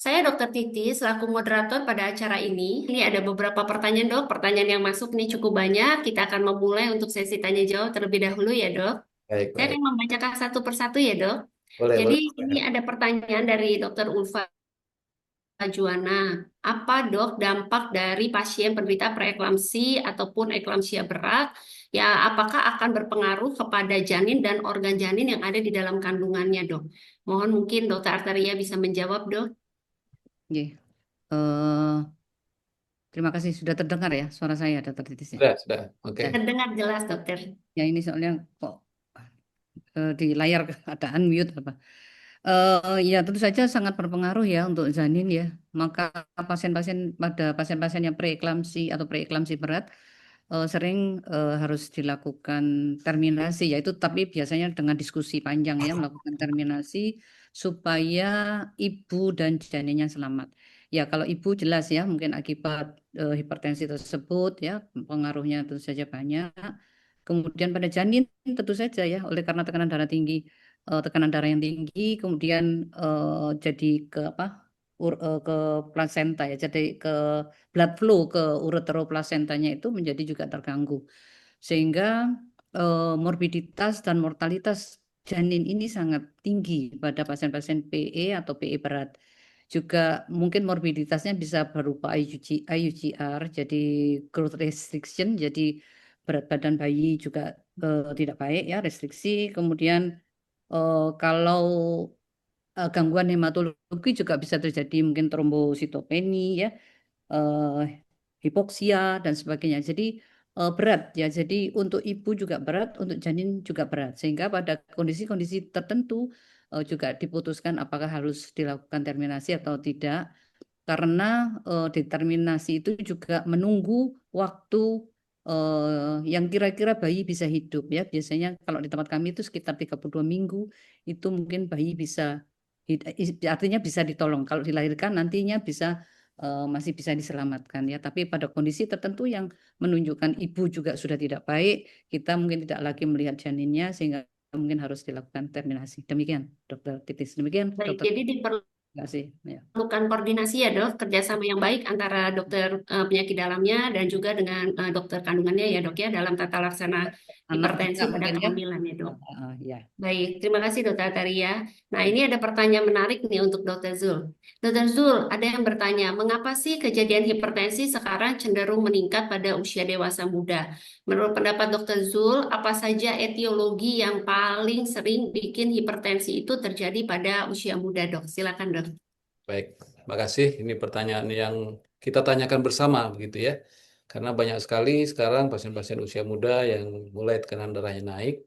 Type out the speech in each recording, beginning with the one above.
Saya Dokter Titi, selaku moderator pada acara ini. Ini ada beberapa pertanyaan, Dok. Pertanyaan yang masuk nih cukup banyak. Kita akan memulai untuk sesi tanya jawab terlebih dahulu ya, Dok. Baik, Saya baik. akan membacakan satu persatu ya, Dok. Boleh, Jadi boleh. ini ada pertanyaan dari Dokter Ulfa Juwana. Apa, Dok, dampak dari pasien penderita preeklamsi ataupun eklamsia berat? Ya, apakah akan berpengaruh kepada janin dan organ janin yang ada di dalam kandungannya, Dok? Mohon mungkin Dokter Arteria bisa menjawab, Dok. Nggih. Eh, Terima kasih sudah terdengar ya suara saya, Dokter Titis ya. Sudah. Oke. Ya, Terdengar jelas, Dokter. ya ini soalnya kok di layar keadaan mute apa. Ya tentu saja sangat berpengaruh ya untuk janin ya. Maka pasien-pasien yang preeklamsi atau preeklamsi berat sering harus dilakukan terminasi yaitu tapi biasanya dengan diskusi panjang ya melakukan terminasi supaya ibu dan janinnya selamat. Ya kalau ibu jelas ya mungkin akibat hipertensi tersebut ya pengaruhnya tentu saja banyak. Kemudian pada janin tentu saja ya oleh karena tekanan darah tinggi, tekanan darah yang tinggi, kemudian jadi ke apa ke plasenta ya, jadi ke blood flow ke ureteroplasentanya itu menjadi juga terganggu sehingga morbiditas dan mortalitas janin ini sangat tinggi pada pasien-pasien PE atau PE berat. Juga mungkin morbiditasnya bisa berupa IUGR, jadi growth restriction, jadi berat badan bayi juga tidak baik ya, restriksi. Kemudian kalau gangguan hematologi juga bisa terjadi mungkin trombositopeni ya, eh, hipoksia dan sebagainya. Jadi berat ya. Jadi untuk ibu juga berat, untuk janin juga berat. Sehingga pada kondisi-kondisi tertentu juga diputuskan apakah harus dilakukan terminasi atau tidak. Karena determinasi itu juga menunggu waktu yang kira-kira bayi bisa hidup ya. Biasanya kalau di tempat kami itu sekitar 32 minggu itu mungkin bayi bisa artinya bisa ditolong. Kalau dilahirkan nantinya bisa masih bisa diselamatkan ya. Tapi pada kondisi tertentu yang menunjukkan ibu juga sudah tidak baik, kita mungkin tidak lagi melihat janinnya sehingga mungkin harus dilakukan terminasi. Demikian, Dokter Titis. Demikian, Baik, Dokter. jadi Terima kasih. Ya. diperlukan koordinasi ya, Dok, kerjasama yang baik antara dokter penyakit dalamnya dan juga dengan dokter kandungannya ya, Dok, ya, dalam tata laksana Anak hipertensi juga pada mungkin ya. kehamilan ya, Dok. Ya. Baik, terima kasih Dokter Ataria. Nah, ini ada pertanyaan menarik nih untuk Dokter Zul. Dokter Zul, ada yang bertanya, mengapa sih kejadian hipertensi sekarang cenderung meningkat pada usia dewasa muda? Menurut pendapat Dokter Zul, apa saja etiologi yang paling sering bikin hipertensi itu terjadi pada usia muda, Dok? Silakan, Dok. Baik. Terima kasih. Ini pertanyaan yang kita tanyakan bersama begitu ya. Karena banyak sekali sekarang pasien-pasien usia muda yang mulai tekanan darahnya naik.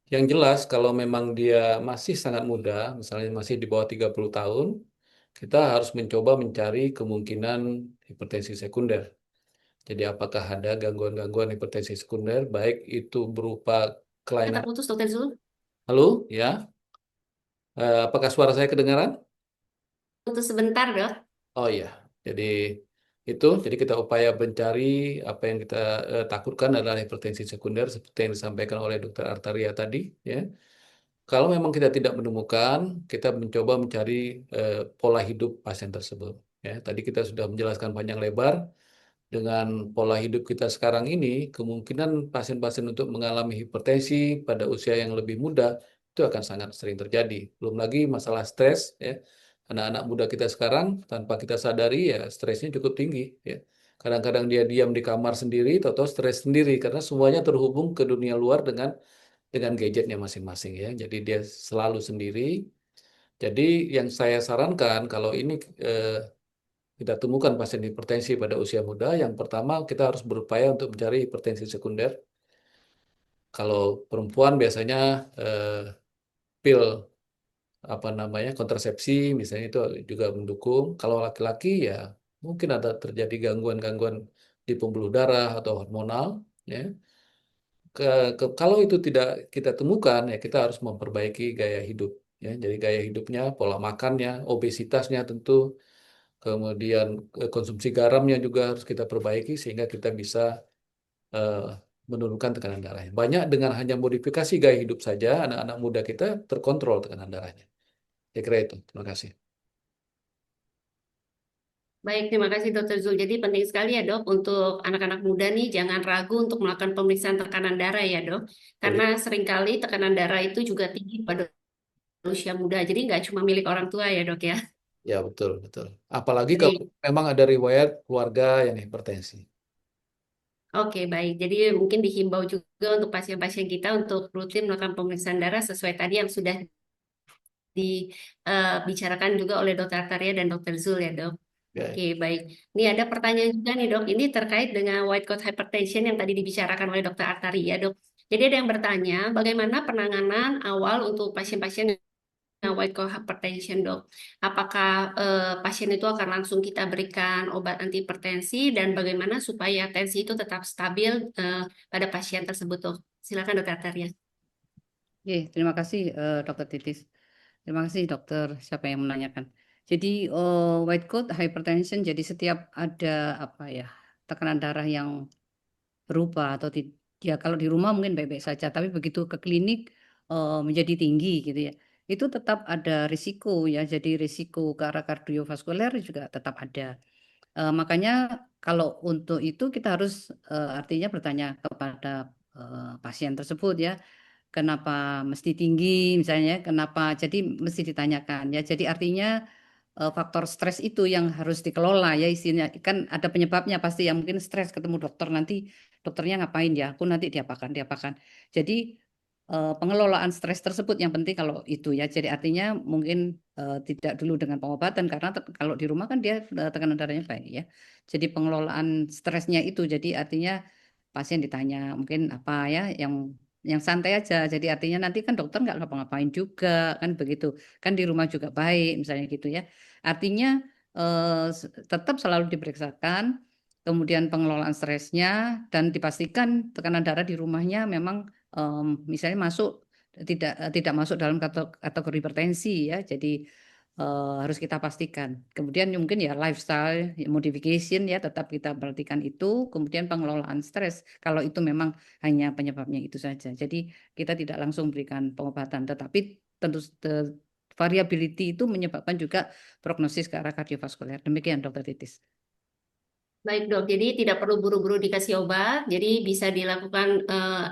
Yang jelas kalau memang dia masih sangat muda, misalnya masih di bawah 30 tahun, kita harus mencoba mencari kemungkinan hipertensi sekunder. Jadi apakah ada gangguan-gangguan hipertensi sekunder, baik itu berupa kelainan. Terputus, Dokter Zul. Halo, ya. Apakah suara saya kedengaran? Putus sebentar, Dok. Oh iya, jadi jadi kita upaya mencari apa yang kita takutkan adalah hipertensi sekunder seperti yang disampaikan oleh Dokter Artaria tadi, ya. Kalau memang kita tidak menemukan, kita mencoba mencari pola hidup pasien tersebut. Ya, tadi kita sudah menjelaskan panjang lebar dengan pola hidup kita sekarang ini, kemungkinan pasien-pasien untuk mengalami hipertensi pada usia yang lebih muda itu akan sangat sering terjadi. Belum lagi masalah stres, ya. Anak-anak muda kita sekarang tanpa kita sadari ya stresnya cukup tinggi, ya. Kadang-kadang dia diam di kamar sendiri, atau stres sendiri karena semuanya terhubung ke dunia luar dengan gadgetnya masing-masing ya. Jadi dia selalu sendiri. Jadi yang saya sarankan kalau ini eh, kita temukan pasien hipertensi pada usia muda, yang pertama kita harus berupaya untuk mencari hipertensi sekunder. Kalau perempuan biasanya pil apa namanya kontrasepsi misalnya itu juga mendukung. Kalau laki-laki ya mungkin ada terjadi gangguan-gangguan di pembuluh darah atau hormonal, ya. Kalau itu tidak kita temukan ya kita harus memperbaiki gaya hidup, ya. Jadi gaya hidupnya, pola makannya, obesitasnya tentu, kemudian konsumsi garamnya juga harus kita perbaiki sehingga kita bisa eh, menurunkan tekanan darahnya. Banyak dengan hanya modifikasi gaya hidup saja anak-anak muda kita terkontrol tekanan darahnya. Saya kira itu. Terima kasih. Baik, terima kasih Dokter Zul. Jadi penting sekali ya dok untuk anak-anak muda nih jangan ragu untuk melakukan pemeriksaan tekanan darah ya dok. Betul. Karena seringkali tekanan darah itu juga tinggi pada usia muda. Jadi nggak cuma milik orang tua ya dok ya. Ya, betul, betul. Apalagi kalau Baik, memang ada riwayat keluarga yang hipertensi. oke baik. Jadi mungkin dihimbau juga untuk pasien-pasien kita untuk rutin melakukan pemeriksaan darah sesuai tadi yang sudah dibicarakan juga oleh Dokter Artaria dan Dokter Zul ya dok. Ya. Oke, baik. Ini ada pertanyaan juga nih, Dok. Ini terkait dengan white coat hypertension yang tadi dibicarakan oleh Dokter Artaria, Dok. Jadi ada yang bertanya, bagaimana penanganan awal untuk pasien-pasien dengan white coat hypertension, Dok? Apakah pasien itu akan langsung kita berikan obat antihipertensi dan bagaimana supaya tensi itu tetap stabil pada pasien tersebut, Dok? Silakan, Dokter Artaria. Oke, terima kasih Dokter Titis. Terima kasih dokter. Siapa yang menanyakan? Jadi white coat hypertension. Jadi setiap ada apa ya tekanan darah yang berubah atau ya kalau di rumah mungkin baik-baik saja, tapi begitu ke klinik menjadi tinggi gitu ya. Itu tetap ada risiko ya. Jadi risiko ke arah kardiovaskuler juga tetap ada. Makanya kalau untuk itu kita harus artinya bertanya kepada pasien tersebut ya. Kenapa mesti tinggi misalnya, kenapa jadi mesti ditanyakan ya. Jadi artinya faktor stres itu yang harus dikelola ya isinya. Kan ada penyebabnya pasti ya, mungkin stres ketemu dokter nanti dokternya ngapain ya, aku nanti diapakan diapakan. Jadi pengelolaan stres tersebut yang penting kalau itu ya. Jadi artinya mungkin tidak dulu dengan pengobatan karena kalau di rumah kan dia tekanan darahnya baik ya. Jadi pengelolaan stresnya itu jadi artinya pasien ditanya mungkin apa ya yang santai aja. Jadi artinya nanti kan dokter nggak ngapa-ngapain juga kan begitu. Kan di rumah juga baik misalnya gitu ya. Artinya tetap selalu diperiksakan, kemudian pengelolaan stresnya dan dipastikan tekanan darah di rumahnya memang misalnya masuk tidak masuk dalam kategori hipertensi ya. Jadi harus kita pastikan. Kemudian mungkin ya lifestyle modification ya tetap kita perhatikan itu. Kemudian pengelolaan stres kalau itu memang hanya penyebabnya itu saja. Jadi kita tidak langsung berikan pengobatan, tetapi tentu variability itu menyebabkan juga prognosis ke arah kardiovaskuler. Demikian Dokter Titis. Baik dok, jadi tidak perlu buru-buru dikasih obat, jadi bisa dilakukan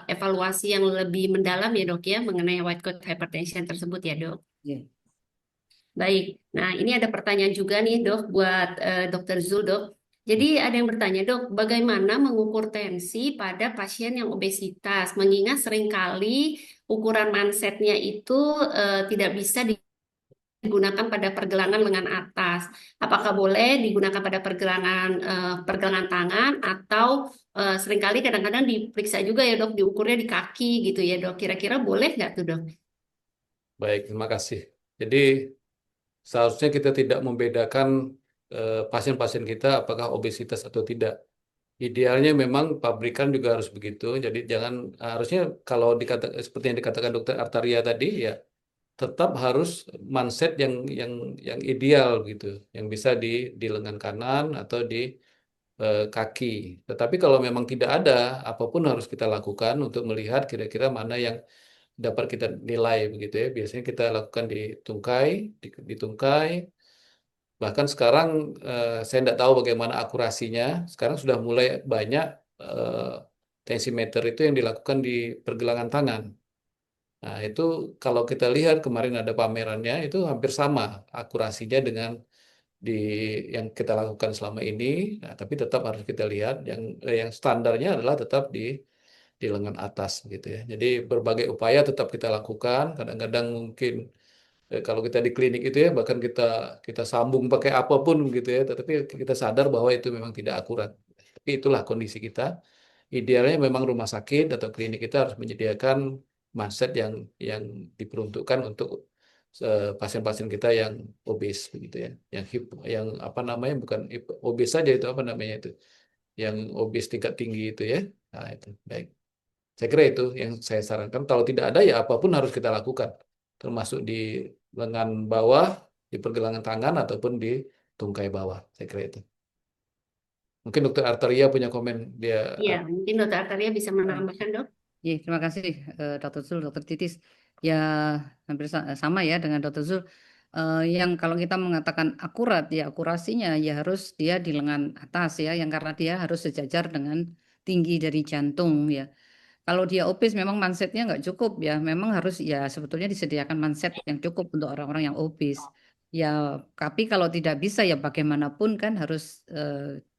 evaluasi yang lebih mendalam ya dok ya mengenai white coat hypertension tersebut ya dok. Ya. Baik, nah ini ada pertanyaan juga nih dok buat dokter Zul dok. Jadi ada yang bertanya dok, bagaimana mengukur tensi pada pasien yang obesitas? Mengingat seringkali ukuran mansetnya itu tidak bisa digunakan pada pergelangan lengan atas. Apakah boleh digunakan pada pergelangan tangan atau seringkali kadang-kadang diperiksa juga ya dok, diukurnya di kaki gitu ya dok. Kira-kira boleh nggak tuh dok? Baik, terima kasih. Jadi seharusnya kita tidak membedakan pasien-pasien kita apakah obesitas atau tidak. Idealnya memang pabrikan juga harus begitu. Jadi jangan harusnya kalau seperti yang dikatakan Dokter Artaria tadi ya tetap harus manset yang ideal gitu, yang bisa di lengan kanan atau di kaki. Tetapi kalau memang tidak ada, apapun harus kita lakukan untuk melihat kira-kira mana yang dapat kita nilai begitu ya. Biasanya kita lakukan di tungkai. Bahkan sekarang saya tidak tahu bagaimana akurasinya. Sekarang sudah mulai banyak tensimeter itu yang dilakukan di pergelangan tangan. Nah, itu kalau kita lihat kemarin ada pamerannya itu hampir sama akurasinya dengan di yang kita lakukan selama ini. Nah, tapi tetap harus kita lihat yang standarnya adalah tetap di lengan atas gitu ya. Jadi berbagai upaya tetap kita lakukan. Kadang-kadang mungkin kalau kita di klinik itu ya bahkan kita sambung pakai apapun gitu ya, tetapi kita sadar bahwa itu memang tidak akurat. Tapi itulah kondisi kita. Idealnya memang rumah sakit atau klinik kita harus menyediakan manset yang diperuntukkan untuk pasien-pasien kita yang obes begitu ya, yang apa namanya bukan obes saja itu apa namanya itu, yang obes tingkat tinggi itu ya. Nah itu baik. Saya kira itu yang saya sarankan. Kalau tidak ada ya apapun harus kita lakukan, termasuk di lengan bawah, di pergelangan tangan ataupun di tungkai bawah. Saya kira itu. Mungkin Dokter Arteria punya komen dia. Iya, mungkin dokter Artaria bisa menambahkan dok. Ya, terima kasih Dr. Zul, Dr. Titis. Ya, hampir sama ya dengan Dr. Zul. Yang kalau kita mengatakan akurat ya akurasinya ya harus dia di lengan atas ya, yang karena dia harus sejajar dengan tinggi dari jantung ya. Kalau dia obes memang mansetnya nggak cukup ya, memang harus ya sebetulnya disediakan manset yang cukup untuk orang-orang yang obes. Ya, tapi kalau tidak bisa ya bagaimanapun kan harus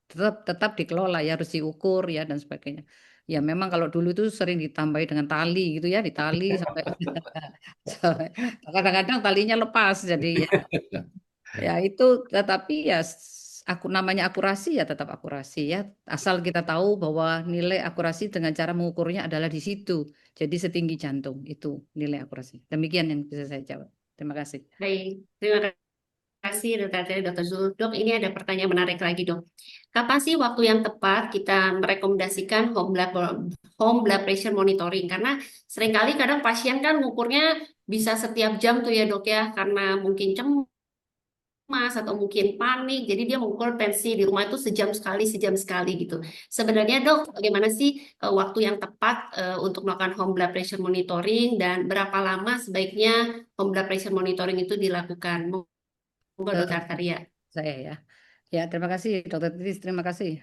tetap tetap dikelola ya, harus diukur ya dan sebagainya. Ya memang kalau dulu itu sering ditambahi dengan tali gitu ya, ditali sampai kadang-kadang talinya lepas jadi ya, ya itu tetapi ya aku namanya akurasi ya tetap akurasi ya. Asal kita tahu bahwa nilai akurasi dengan cara mengukurnya adalah di situ. Jadi setinggi jantung itu nilai akurasi. Demikian yang bisa saya jawab. Terima kasih. Baik, terima kasih Dr. Zul. Dok, ini ada pertanyaan menarik lagi, Dok. Kapan sih waktu yang tepat kita merekomendasikan home blood pressure monitoring? Karena seringkali kadang pasien kan ngukurnya bisa setiap jam tuh ya, Dok ya, karena mungkin cemas atau mungkin panik. Jadi dia mengukur tensi di rumah itu sejam sekali gitu. Sebenarnya, Dok, bagaimana sih waktu yang tepat untuk melakukan home blood pressure monitoring dan berapa lama sebaiknya home blood pressure monitoring itu dilakukan? Monggo, Eh, Dokter Artaria. saya ya. Ya, terima kasih Dokter Titis, terima kasih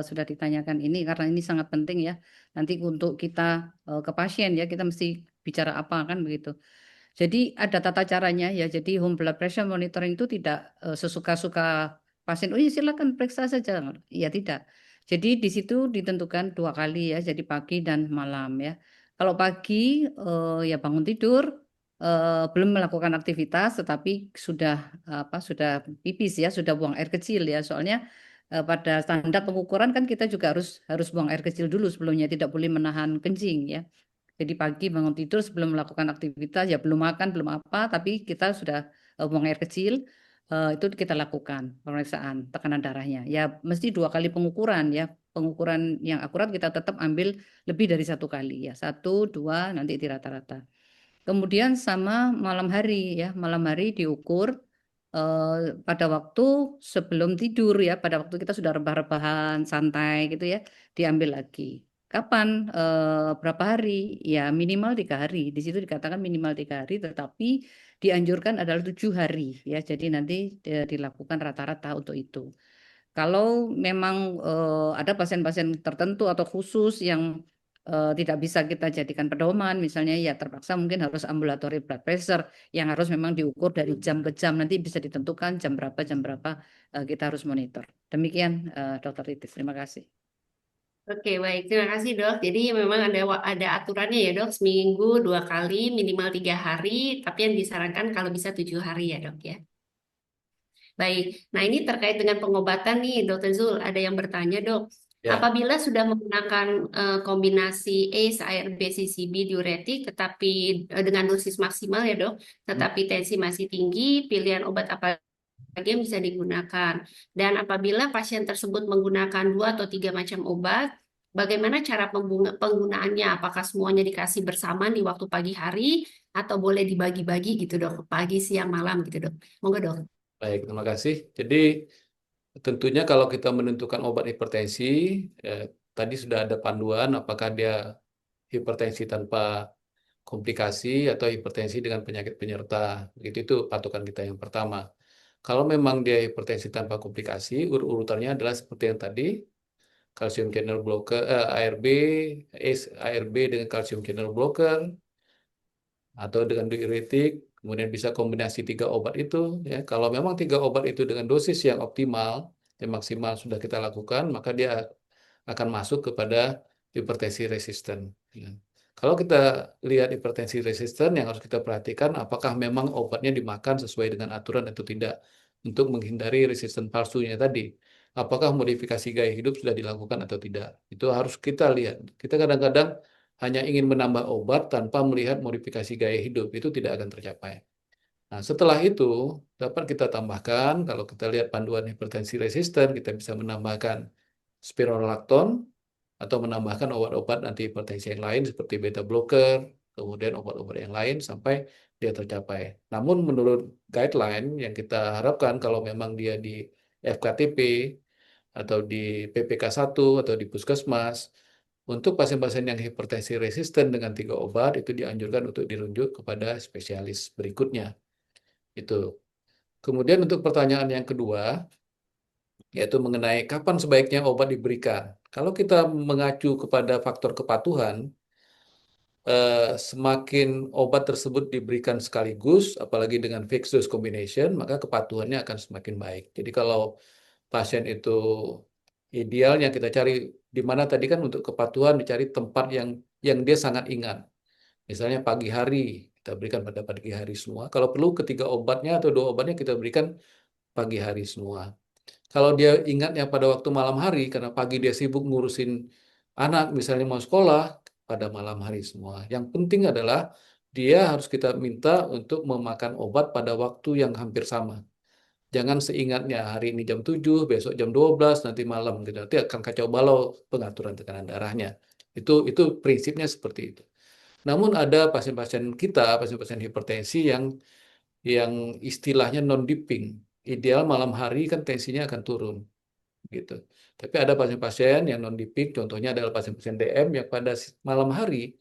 sudah ditanyakan ini karena ini sangat penting ya. Nanti untuk kita ke pasien ya, kita mesti bicara apa kan begitu. Jadi ada tata caranya ya. Jadi home blood pressure monitoring itu tidak sesuka-suka pasien. Oh iya silakan periksa saja. Ya tidak. Jadi di situ ditentukan 2 kali ya. Jadi pagi dan malam ya. Kalau pagi ya bangun tidur belum melakukan aktivitas, tetapi sudah sudah pipis ya, sudah buang air kecil ya. Soalnya pada standar pengukuran kan kita juga harus harus buang air kecil dulu sebelumnya. Tidak boleh menahan kencing ya. Jadi pagi bangun tidur sebelum melakukan aktivitas ya belum makan belum apa tapi kita sudah buang air kecil itu kita lakukan pemeriksaan tekanan darahnya. Ya mesti 2 kali pengukuran ya. Pengukuran yang akurat kita tetap ambil lebih dari 1 kali ya. 1, 2 nanti di rata-rata. Kemudian sama malam hari ya. Malam hari diukur pada waktu sebelum tidur ya. Pada waktu kita sudah rebah-rebahan santai gitu ya. Diambil lagi. Kapan? Berapa hari? Ya minimal 3 hari. Di situ dikatakan minimal 3 hari, tetapi dianjurkan adalah 7 hari ya. Jadi nanti dilakukan rata-rata untuk itu. Kalau memang ada pasien-pasien tertentu atau khusus yang tidak bisa kita jadikan pedoman, misalnya ya terpaksa mungkin harus ambulatory blood pressure yang harus memang diukur dari jam ke jam. Nanti bisa ditentukan jam berapa kita harus monitor. Demikian Dokter Titis. Terima kasih. Oke, baik. Terima kasih, Dok. Jadi memang ada aturannya ya, Dok. Seminggu 2 kali, minimal 3 hari. Tapi yang disarankan kalau bisa 7 hari ya, Dok ya. Baik. Nah, ini terkait dengan pengobatan nih, Dokter Zul. Ada yang bertanya, Dok. Ya, Apabila sudah menggunakan kombinasi ACE, ARB, CCB, diuretik, tetapi dengan dosis maksimal ya, Dok, tetapi tensi masih tinggi, pilihan obat apa lagi yang bisa digunakan. Dan apabila pasien tersebut menggunakan 2 atau 3 macam obat, bagaimana cara penggunaannya? Apakah semuanya dikasih bersamaan di waktu pagi hari atau boleh dibagi-bagi gitu, Dok, pagi, siang, malam gitu, Dok. Monggo, Dok. baik, terima kasih. Jadi tentunya kalau kita menentukan obat hipertensi, eh, tadi sudah ada panduan apakah dia hipertensi tanpa komplikasi atau hipertensi dengan penyakit penyerta. Begitu itu patokan kita yang pertama. Kalau memang dia hipertensi tanpa komplikasi, urutannya adalah seperti yang tadi, calcium channel blocker, ARB, ARB dengan calcium channel blocker, atau dengan diuretik, kemudian bisa kombinasi 3 obat itu. Ya, kalau memang 3 obat itu dengan dosis yang optimal, yang maksimal sudah kita lakukan, maka dia akan masuk kepada hipertensi resisten. Ya. Kalau kita lihat hipertensi resisten, yang harus kita perhatikan apakah memang obatnya dimakan sesuai dengan aturan atau tidak untuk menghindari resisten palsunya tadi. Apakah modifikasi gaya hidup sudah dilakukan atau tidak? Itu harus kita lihat. Kita kadang-kadang hanya ingin menambah obat tanpa melihat modifikasi gaya hidup, itu tidak akan tercapai. Nah, setelah itu dapat kita tambahkan, kalau kita lihat panduan hipertensi resisten, kita bisa menambahkan spironolakton atau menambahkan obat-obat antihipertensi yang lain seperti beta blocker, kemudian obat-obat yang lain sampai dia tercapai. Namun menurut guideline yang kita harapkan kalau memang dia di FKTP atau di PPK 1 atau di puskesmas, untuk pasien-pasien yang hipertensi resisten dengan 3 obat itu dianjurkan untuk dirujuk kepada spesialis berikutnya. Itu. Kemudian untuk pertanyaan yang kedua, yaitu mengenai kapan sebaiknya obat diberikan. Kalau kita mengacu kepada faktor kepatuhan, semakin obat tersebut diberikan sekaligus, apalagi dengan fixed dose combination, maka kepatuhannya akan semakin baik. Jadi kalau pasien itu ideal yang kita cari di mana tadi kan untuk kepatuhan dicari tempat yang dia sangat ingat. Misalnya pagi hari kita berikan pada pagi hari semua. Kalau perlu ketiga obatnya atau dua obatnya kita berikan pagi hari semua. Kalau dia ingatnya pada waktu malam hari, karena pagi dia sibuk ngurusin anak, misalnya mau sekolah, pada malam hari semua. Yang penting adalah dia harus kita minta untuk memakan obat pada waktu yang hampir sama. Jangan seingatnya hari ini jam 7, besok jam 12, nanti malam gitu. Nanti akan kacau balau pengaturan tekanan darahnya. Itu prinsipnya seperti itu. Namun ada pasien-pasien kita, pasien-pasien hipertensi yang istilahnya non-dipping. Ideal malam hari kan tensinya akan turun gitu. Tapi ada pasien-pasien yang non-dipping, contohnya adalah pasien-pasien DM yang pada malam hari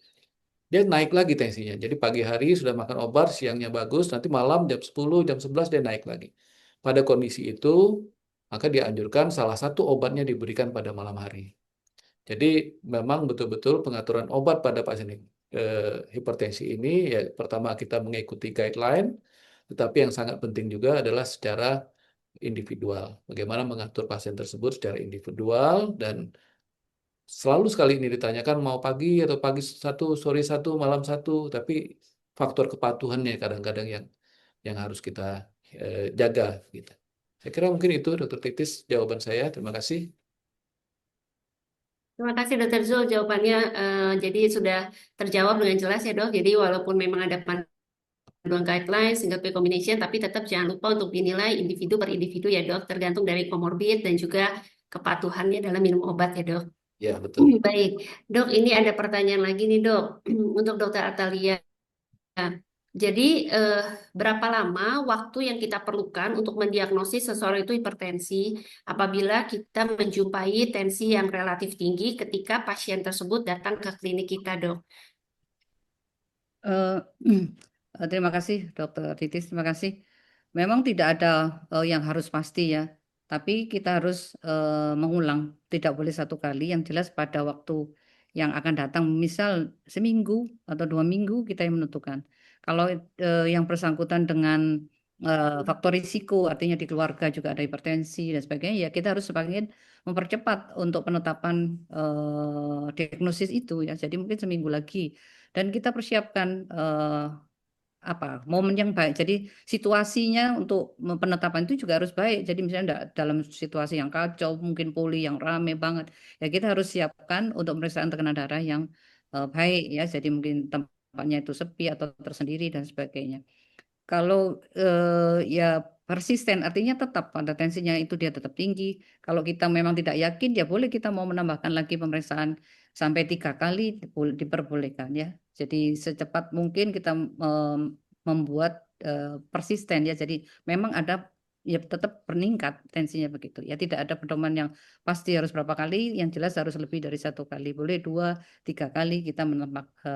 dia naik lagi tensinya. Jadi pagi hari sudah makan obat, siangnya bagus, nanti malam jam 10, jam 11 dia naik lagi. Pada kondisi itu, maka dianjurkan salah satu obatnya diberikan pada malam hari. Jadi memang betul-betul pengaturan obat pada pasien hipertensi ini, ya pertama kita mengikuti guideline, tetapi yang sangat penting juga adalah secara individual. Bagaimana mengatur pasien tersebut secara individual dan selalu sekali ini ditanyakan mau pagi atau pagi satu, sore satu, malam satu, tapi faktor kepatuhannya kadang-kadang yang harus kita jaga gitu. Saya kira mungkin itu Dr. Titis jawaban saya. Terima kasih. Terima kasih Dr. Zul jawabannya jadi sudah terjawab dengan jelas ya dok. Jadi walaupun memang ada panduan guidelines, single pill combination, tapi tetap jangan lupa untuk dinilai individu per individu ya dok, tergantung dari komorbid dan juga kepatuhannya dalam minum obat ya dok. Ya, betul. Baik, dok ini ada pertanyaan lagi nih dok, untuk Dokter Atalia. Jadi berapa lama waktu yang kita perlukan untuk mendiagnosis seseorang itu hipertensi apabila kita menjumpai tensi yang relatif tinggi ketika pasien tersebut datang ke klinik kita dok? Eh, Terima kasih Dokter Titis, terima kasih. Memang tidak ada yang harus pasti ya, tapi kita harus mengulang, tidak boleh satu kali. Yang jelas pada waktu yang akan datang, misal seminggu atau 2 minggu kita yang menentukan. Kalau yang bersangkutan dengan faktor risiko, artinya di keluarga juga ada hipertensi dan sebagainya, ya kita harus semakin mempercepat untuk penetapan diagnosis itu ya. Jadi mungkin seminggu lagi dan kita persiapkan momen yang baik. Jadi situasinya untuk penetapan itu juga harus baik. Jadi misalnya enggak dalam situasi yang kacau, mungkin poli yang rame banget, ya kita harus siapkan untuk pemeriksaan tekanan darah yang baik ya. Jadi mungkin tempatnya itu sepi atau tersendiri dan sebagainya. Kalau ya persisten, artinya tetap pada tensinya itu dia tetap tinggi. Kalau kita memang tidak yakin, ya boleh kita mau menambahkan lagi pemeriksaan sampai 3 kali diperbolehkan ya. Jadi secepat mungkin kita membuat persisten ya. Jadi memang ada ya tetap meningkat tensinya begitu ya. Tidak ada pedoman yang pasti harus berapa kali, yang jelas harus lebih dari 1 kali. Boleh 2, 3 kali kita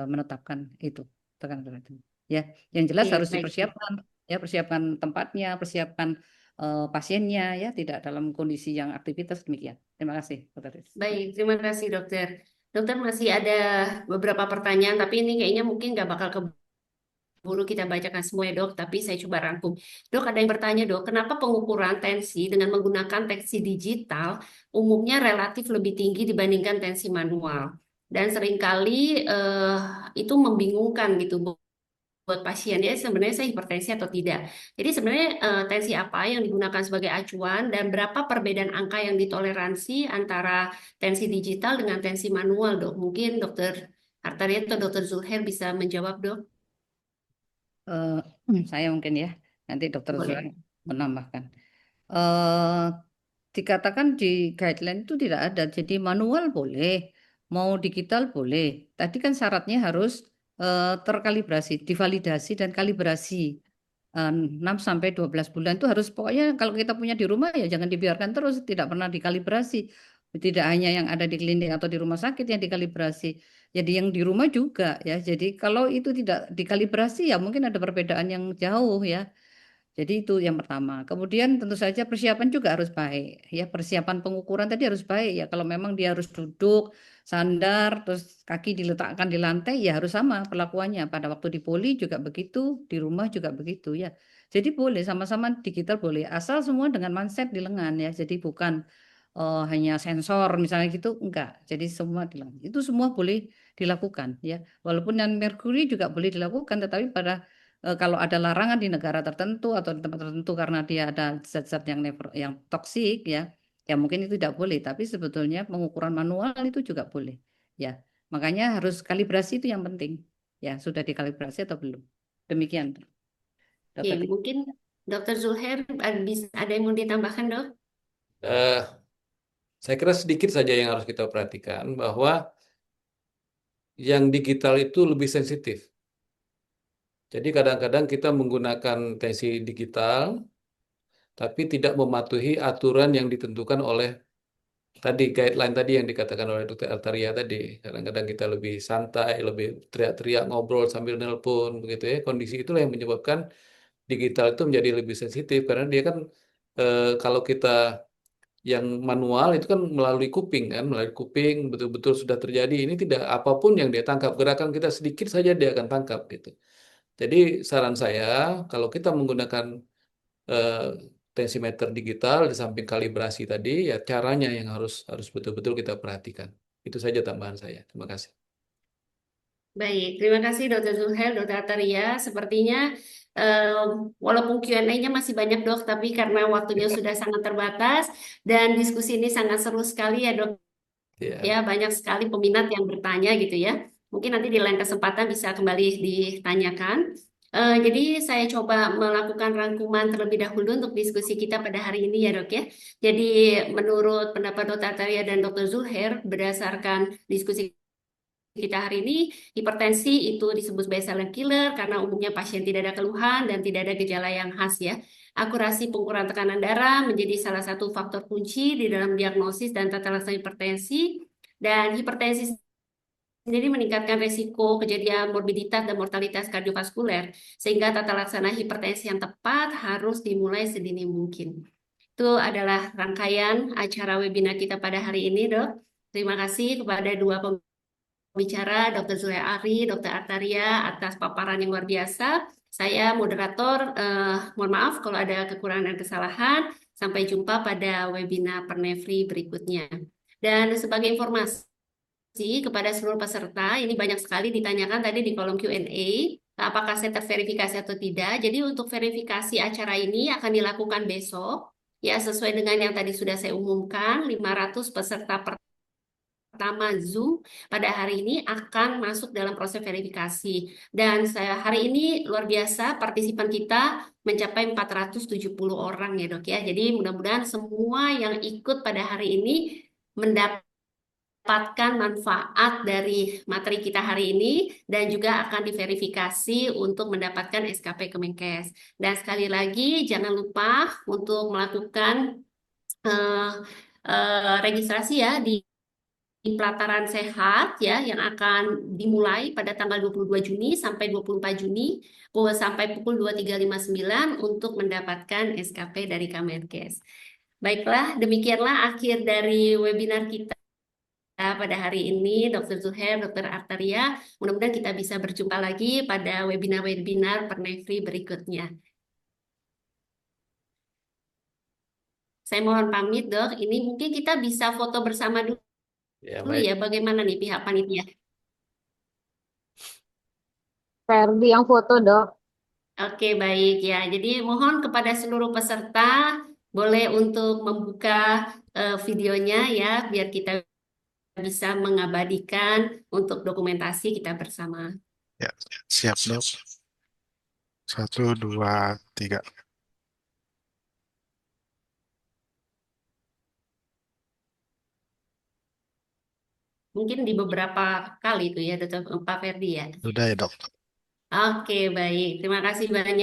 menetapkan itu tekanan darah itu. Ya, yang jelas Iya, harus baik. dipersiapkan ya, persiapkan tempatnya, persiapkan pasiennya ya, tidak dalam kondisi yang aktivitas demikian. Terima kasih, Dr. Riz. Baik, terima kasih dokter. Dokter masih ada beberapa pertanyaan, tapi ini kayaknya mungkin nggak bakal keburu kita bacakan semua ya dok, tapi saya coba rangkum. Dok, ada yang bertanya dok, kenapa pengukuran tensi dengan menggunakan tensi digital umumnya relatif lebih tinggi dibandingkan tensi manual? Dan seringkali itu membingungkan gitu buat pasien ya sebenarnya saya hipertensi atau tidak. Jadi sebenarnya tensi apa yang digunakan sebagai acuan dan berapa perbedaan angka yang ditoleransi antara tensi digital dengan tensi manual dok? Mungkin dokter Artaria atau dokter Zulher bisa menjawab dok? Saya mungkin ya, nanti Dokter Zul Boleh. menambahkan. Eh, Dikatakan di guideline itu tidak ada, jadi manual boleh, mau digital boleh. Tadi kan syaratnya harus terkalibrasi, divalidasi dan kalibrasi. 6 sampai 12 bulan itu harus, pokoknya kalau kita punya di rumah ya jangan dibiarkan terus, tidak pernah dikalibrasi. Tidak hanya yang ada di klinik atau di rumah sakit yang dikalibrasi. Jadi yang di rumah juga ya. Jadi kalau itu tidak dikalibrasi ya mungkin ada perbedaan yang jauh ya. Jadi itu yang pertama. Kemudian tentu saja persiapan juga harus baik. Ya, persiapan pengukuran tadi harus baik ya. Kalau memang dia harus duduk, sandar, terus kaki diletakkan di lantai, ya harus sama perlakuannya. Pada waktu di poli juga begitu, di rumah juga begitu ya. Jadi boleh sama-sama digital boleh, asal semua dengan mindset di lengan ya. Jadi bukan hanya sensor misalnya gitu, enggak. Jadi semua di lengan. Itu semua boleh dilakukan ya. Walaupun yang merkuri juga boleh dilakukan, tetapi pada kalau ada larangan di negara tertentu atau di tempat tertentu karena dia ada zat-zat yang toksik ya, ya mungkin itu tidak boleh. Tapi sebetulnya pengukuran manual itu juga boleh. Ya, makanya harus kalibrasi itu yang penting. Ya, sudah dikalibrasi atau belum? Demikian, Oke, Dokter. mungkin Dokter Zulher ada yang mau ditambahkan, Dok? Eh, saya kira sedikit saja yang harus kita perhatikan bahwa yang digital itu lebih sensitif. Jadi kadang-kadang kita menggunakan tensi digital, tapi tidak mematuhi aturan yang ditentukan oleh tadi guideline tadi yang dikatakan oleh Dr. Artaria tadi. Kadang-kadang kita lebih santai, lebih teriak-teriak ngobrol sambil nelpon begitu ya. Kondisi itulah yang menyebabkan digital itu menjadi lebih sensitif karena dia kan kalau kita yang manual itu kan melalui kuping kan, melalui kuping betul-betul sudah terjadi. Ini tidak apapun yang dia tangkap, gerakan kita sedikit saja dia akan tangkap gitu. Jadi saran saya kalau kita menggunakan eh, tensimeter digital di samping kalibrasi tadi, ya caranya yang harus harus betul-betul kita perhatikan. Itu saja tambahan saya. Terima kasih. Baik, terima kasih Dokter Zulher, Dokter Ataria. Sepertinya eh, walaupun Q&A-nya masih banyak Dok, tapi karena waktunya sudah sangat terbatas dan diskusi ini sangat seru sekali ya Dok. Ya, Ya, banyak sekali peminat yang bertanya gitu ya. Mungkin nanti di lain kesempatan bisa kembali ditanyakan. Jadi saya coba melakukan rangkuman terlebih dahulu untuk diskusi kita pada hari ini ya Dok ya. Jadi menurut pendapat Dokter Ataria dan Dokter Zulher, berdasarkan diskusi kita hari ini, hipertensi itu disebut sebagai silent killer karena umumnya pasien tidak ada keluhan dan tidak ada gejala yang khas ya. Akurasi pengukuran tekanan darah menjadi salah satu faktor kunci di dalam diagnosis dan tata laksana hipertensi. Dan hipertensi sendiri meningkatkan risiko kejadian morbiditas dan mortalitas kardiovaskuler, sehingga tata laksana hipertensi yang tepat harus dimulai sedini mungkin. Itu adalah rangkaian acara webinar kita pada hari ini, Dok. Terima kasih kepada dua pembicara, Dr. Zulay Ari, Dr. Artaria, atas paparan yang luar biasa. Saya moderator, mohon maaf kalau ada kekurangan dan kesalahan. Sampai jumpa pada webinar Pernefri berikutnya. Dan sebagai informasi kepada seluruh peserta, ini banyak sekali ditanyakan tadi di kolom Q&A, apakah saya terverifikasi atau tidak. Jadi untuk verifikasi acara ini akan dilakukan besok, ya sesuai dengan yang tadi sudah saya umumkan, 500 peserta pertama Zoom pada hari ini akan masuk dalam proses verifikasi. Dan saya hari ini luar biasa partisipan kita mencapai 470 orang ya Dok ya. Jadi mudah-mudahan semua yang ikut pada hari ini mendapatkan manfaat dari materi kita hari ini dan juga akan diverifikasi untuk mendapatkan SKP Kemenkes. Dan sekali lagi jangan lupa untuk melakukan eh, registrasi ya di Pelataran Sehat ya yang akan dimulai pada tanggal 22 Juni sampai 24 Juni sampai pukul 23.59 untuk mendapatkan SKP dari Kemenkes. Baiklah, demikianlah akhir dari webinar kita pada hari ini, Dr. Zuher, Dr. Artaria. Mudah-mudahan kita bisa berjumpa lagi pada webinar-webinar Pernefri berikutnya. Saya mohon pamit, Dok. Ini mungkin kita bisa foto bersama dulu ya dulu baik. ya, bagaimana nih pihak panitia? Ferdi yang foto, Dok. Oke, baik ya. Jadi mohon kepada seluruh peserta boleh untuk membuka videonya ya, biar kita bisa mengabadikan untuk dokumentasi kita bersama. Ya, siap dok. 1, 2, 3. Mungkin di beberapa kali itu ya, Dr. Pak Ferdi ya. Sudah ya dok. Oke, baik. Terima kasih banyak.